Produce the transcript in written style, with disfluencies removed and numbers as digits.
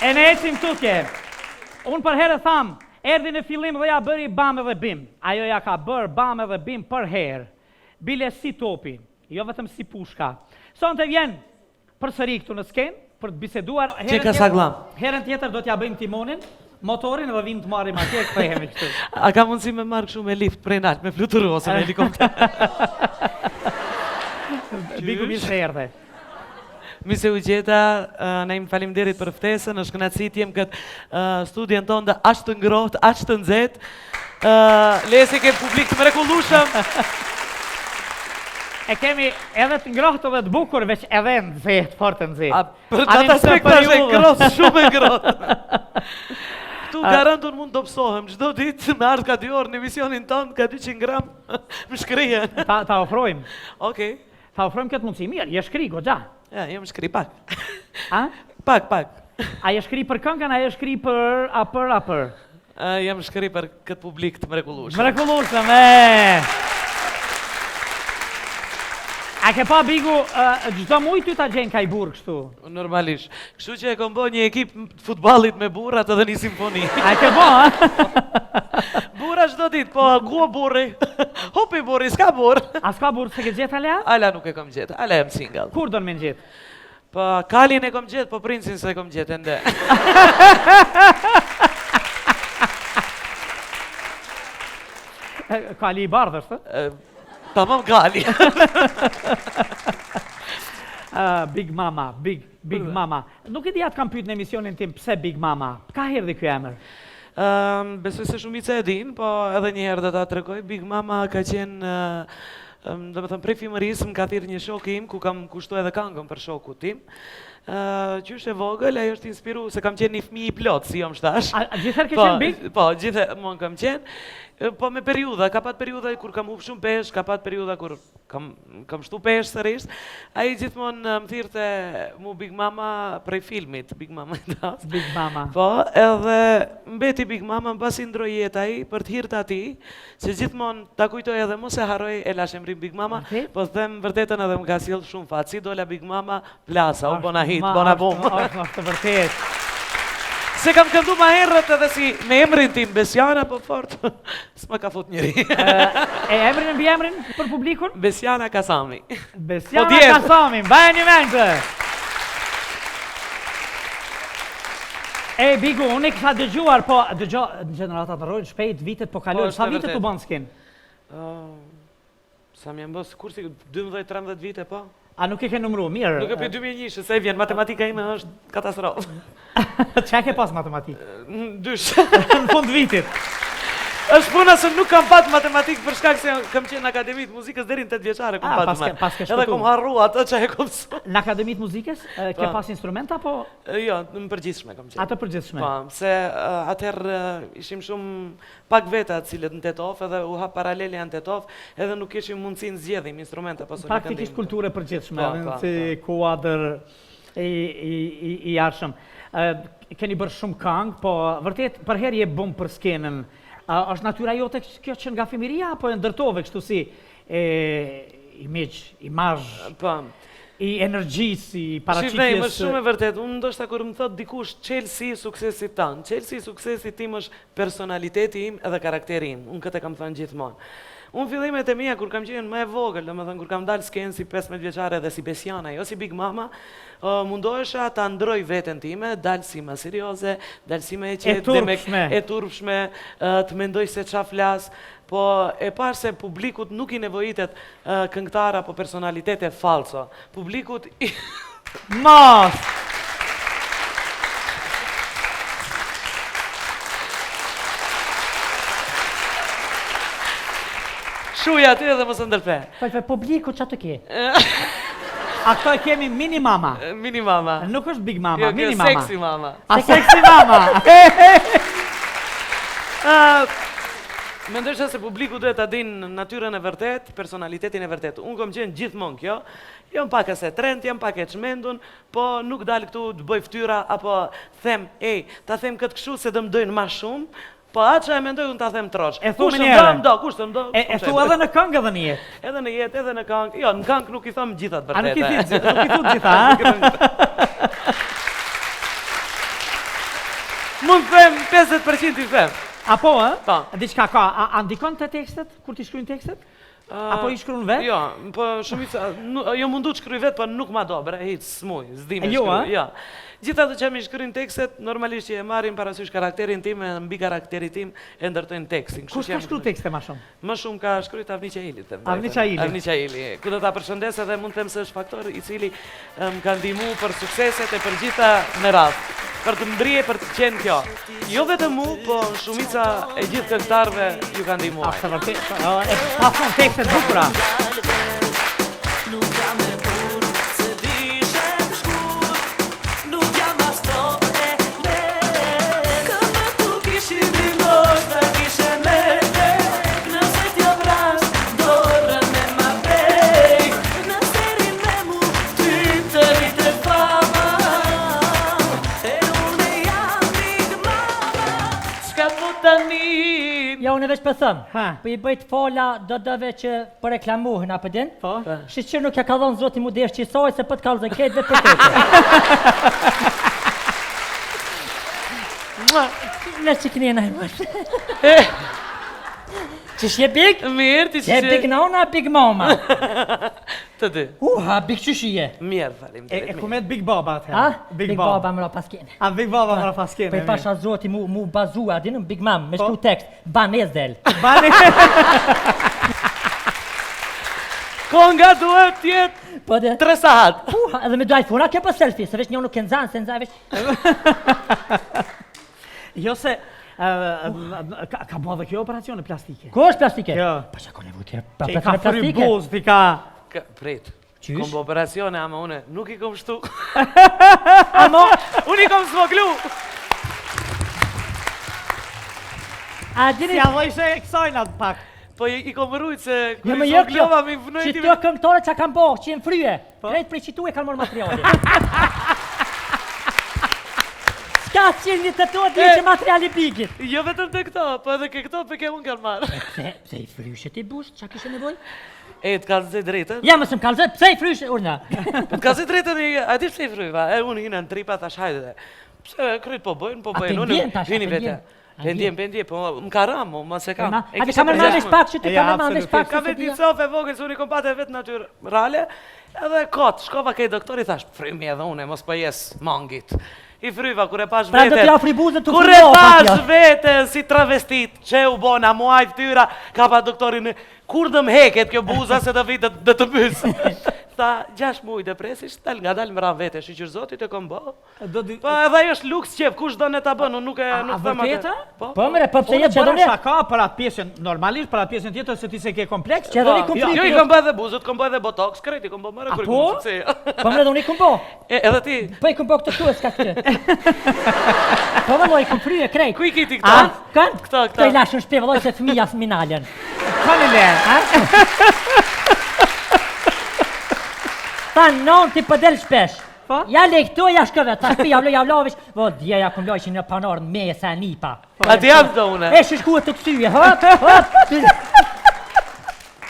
E ne ecim tutje. Unë për herë tham, erdhi në fillim dhe ja bëri bam edhe bim. Ajo ja ka bërë bam edhe bim për herë. Bile si topi, jo vetëm si pushka. Sonte vjen përsëri këtu në skenë për të biseduar. Herën tjetër do t'ja bëjmë timonin, motorin dhe vim të marrim atje kthehemi kështu. A ka mundësi me marrë kështu me lift prej nalt, me fluturu ose me helikopter? Bigu mirë se erdhe. Mi se u gjeta, ne im faleminderit për ftesën, është kënaqësi të jem këtë studion tonë dhe aq të ngrohtë, aq të nxehtë. Lesi ke publik të mrekullueshëm. E kemi edhe të ngrohtë dhe të bukur, veç edhe nxehtë, fort nxehtë. Për atë aspekt është ngrohtë, shumë ngrohtë. Këtu garantun mund të pësohem, çdo ditë me ardh ka 2 orë në emisionin tonë, ka 200 gram, më shkrihen. Ta ofrojmë. Okej. Ta ofrojmë këtë mundësi. Mirë, je shkri goxha. Ja, jem shkri pak. A? Pak. A je shkri për këngën, a je shkri për apër? Jem shkri për këtë publik të mrekullueshëm. Mrekullueshëm, A ke pa Bigu, çdo muj ty ta gjen kaj burr kështu? Normalisht. Kështu që e kom bë një ekip futballit me burrat edhe një simfoni. A ke pa, ha? Burra çdo ditë, po ku burri? Hopi burri, s'ka burr. A s'ka burr se ke gjetë ala? Ala nuk e kom gjetë, ala jam single. Kur do në me gjetë? Po Kalin e kom gjetë, po Princin se e kom gjetë ende. Kali i bardhë është? Tamam Kali. Big Mama, Big Mama. Nuk e di atë kam pyet në emisionin tim pse Big Mama. Ka erdhi ky emër? Besoj se shumica e din, po edhe një herë do ta tregoj. Big Mama ka qenë, domethënë prej fëmijërisë më ka thirrë një shoku im ku kam kushtuar edhe këngën për shokun tim. Qysh e vogël, ajo është inspiru se kam qenë një fëmijë i plot, si jam shtash. A gjithherë ke qenë big? Po, gjithmonë kam qenë. Po me periudha, ka pat periudha kur kam hup shumë peshë, ka pat periudha kur kam shtu peshë sërish. Ai gjithmonë më thirrte mu Big Mama prej filmit, Big Mama i das. Big Mama. Po, edhe mbeti Big Mama mbasi ndroi jeta ai për të hirtë atij, se gjithmonë ta kujtoj edhe mos e harroj e lash emrin Big Mama, po them vërtetën edhe më ka sjell shumë fat. Si dola Big Mama, plasa, u bona hit, bona bom. Është vërtet. Se kam këndu ma herët edhe si me emrin tim Besiana, po fort, s'ma ka fut njëri. E emrin e mbi emrin për publikun? Besiana Kasami. Besiana Kasami, baja një mendë. Bigu, unë e kisha dëgjuar, po dëgjo, në gjeneratat në rojnë shpejt, vitet po kalojnë, sa vitet u banë s'kin? Sa më janë bësë, kur si 12-13 vite, po? A nuk e ke numru, mirë? Nuk e për 2001, se e vjen, matematika ime është katastrofë. Qa ke pas matematikë? Dysh. Në fund vitit. është puna se nuk kam pat matematikë për shkak se kam qenë në Akademitë Muzikës deri në 8 vjeçare kom pat matematikë. Edhe kom harru atë që e kom mësu. Në Akademitë Muzikës ke pas instrumenta apo? Jo, në përgjithshme kam qenë. Atë përgjithshme. Po, se atëherë ishim shumë pak veta të cilët në Tetov edhe u hap paralele janë Tetov, edhe nuk kishim mundësinë zgjedhim instrumenta pas sonikë. Praktikisht kulturë përgjithshme, si kuadër i arshëm. Keni bërë shumë këngë, po vërtet për herë je bëm për skenën. Është natyra jote kjo që nga fëmiria, apo e ndërtove kështu si imazh, i energjisë, i paraqitjes? Shifej, më shumë e vërtet, unë ndoshta kur më thot dikush çelësi i suksesit tanë, çelësi i suksesit tim është personaliteti im edhe karakteri im, unë këtë kam thënë gjithmonë. Unë fillimet e mia kur kam qenë më e vogël, domethënë kur kam dalë skenë si 15 vjeçare dhe si Besiana, jo si Big Mama, mundohesha ta ndroj veten time, dalë si më serioze, dalë si më e qetë, e turpshme, të mendoj se ç'a flas, po e parë se publikut nuk i nevojitet këngëtar apo personalitete falso. Publikut Mos! Shuja aty edhe mos e ndërpe. Publiku që të ke? A këto e kemi Mini Mama? Mini Mama. Nuk është Big Mama, Mini Mama. Sexy Mama. A Sexy Mama? Mendoj se publiku duhet ta dinë natyrën e vërtet, personalitetin e vërtet. Unë kom qenë gjithmonë kjo. Jam pak e trend, jam pak e çmendun, po nuk dal këtu të bëj fytyra apo them, ta them këtë kështu se do më dojnë më shumë. Po atë që e mendoj unë ta them trosh. Kush të më do, kush të më do. E thu edhe në këngë edhe në jetë? Edhe në jetë, edhe në këngë. Jo, në këngë nuk i thom gjithat vërtete. A nuk i thu gjitha, ha? Mund të them 50% i them. Apo, Po. Diçka ka, a ndikon të tekstet, kur ti shkruajnë tekstet? Apo i shkruan vetë? Jo, po shumica, jo mundu të shkruaj vetë, po nuk ma do, bre, hiç, s'muj, s'di me shkruaj. Jo. Gjitha të që mi shkruajnë tekstet, normalisht që e marrin parasysh karakterin tim, e mbi karakteri tim e ndërtojnë tekstin. Kush ka shkruar tekste më shumë? Më shumë ka shkruajt Avni Qaili. Avni Qaili. Avni Qaili. Ku do ta përshëndes edhe mund të them se është faktor i cili më ka ndihmuar për sukseset e për gjitha me radhë. Për të mbrije, për të qenë kjo. Jo vetëm mu, po shumica e gjithë këngëtarëve ju kanë ndihmuar. Sa vërtet, pafund tekstet bukura. Ja, unë veç për thëmë, për i bëjt fala do dëve që për reklamuhin, a për din? Po? Shqyqyrë nuk ja ka dhonë zoti mu dhe shqisoj se për të kalë zëket dhe për tete. Në që këni e në hërmër. Që shje big? Mirë, ti që... Je big nona, big mama. Të dy. Big qëshije. Mirë, falim. E kumet Big Baba atë? Ha? Big Baba më ra paskene. A Big Baba më ra paskene? Për i pasha zoti mu bazua, dinëm Big Mam, me shku tekst, banez del. Konga duhet tjetë 3 sahat. Edhe me do iPhone-a kjo për selfie, se veç një nuk e nëzanë, se nëzanë veç... Jo se, ka bo dhe kjo operacione plastike? Ko është plastike? Jo. Pa që ka nevoj tjera Që i ka operacione fri plastike? buz, ti ka... Prit. Qysh? Kom bë operacione, ama une nuk i kom shtu. Amo, Unë i kom smoklu. a dini... Si avojshë e kësojnat pak. Po i kom rujt se Jo kër më i jo kjo, smoklova mi vënoj që ti... të këngëtore që kam bo, që jenë fryje, krejt prej qitu e kanë morë materiali. Ska qenë një të to di që materiali bigit. Jo vetëm të këto, po edhe ke këto për ke unë kanë marrë. Pse i fryshe ti bush, qa kishe nevoj? E, të kalë zë drejtën. Ja, mësëm kalzet, pse i fryshe, urna? Të kalë zë drejtën, a di pse i fryva, e unë hinë në tripa tash hajde dhe. Pse kryt po bëjnë, pendjen tash, vini vete. Pendjen, po më ka ramu, më se kam. A di kamer mamesh pak, që ti kamer mamesh pak, Ka vetë një cofë e vogël, se unë i kom pate vetë natyrale, edhe kot, shkova kej doktori, thash, frymi edhe une, mos për jes mangit. I fryva, kur e pash Pra do vete, t'ja fri buzën të kur e pash vete si travestit, që u bona, muaj ftyra, ka pa doktorin, kur dëm heket kjo buza se do vitë dhe të bësë. Tha, 6 muaj depresisht, tal nga dal më ran vete, shqyqyr zotit e kom bo. Po edhe ajo është luks qef, kush do ne ta bën, unë nuk e nuk them atë. Po mëre, po pse Unë jetë që do bëra ne? shaka për atë pjesën, normalisht për atë pjesën tjetër se ti se ke kompleks. Që do ne Jo, konflikt. i kom bë edhe buzët, kom bë edhe botox, krejt i kom bë mëre kur i po? kom sukse. Po mëre do ne kumbo. Edhe ti, Po i kumbo këtë këtu e s'ka këtë. Po vëlloj, kum fryje krejt. ku i kiti këta? Kanë? Këta. Këto i lashën shpe, vëlloj se fëmija s'minalen. Kanë le. Ta non ti pëdel shpesh. Po? Ja le këto, ja shkëve, ta shpi, javlo, vish. Vo, dje ja kum lojshin në panor me e sa nipa. A ti jam do une. E shishkuet të kësyje, hop.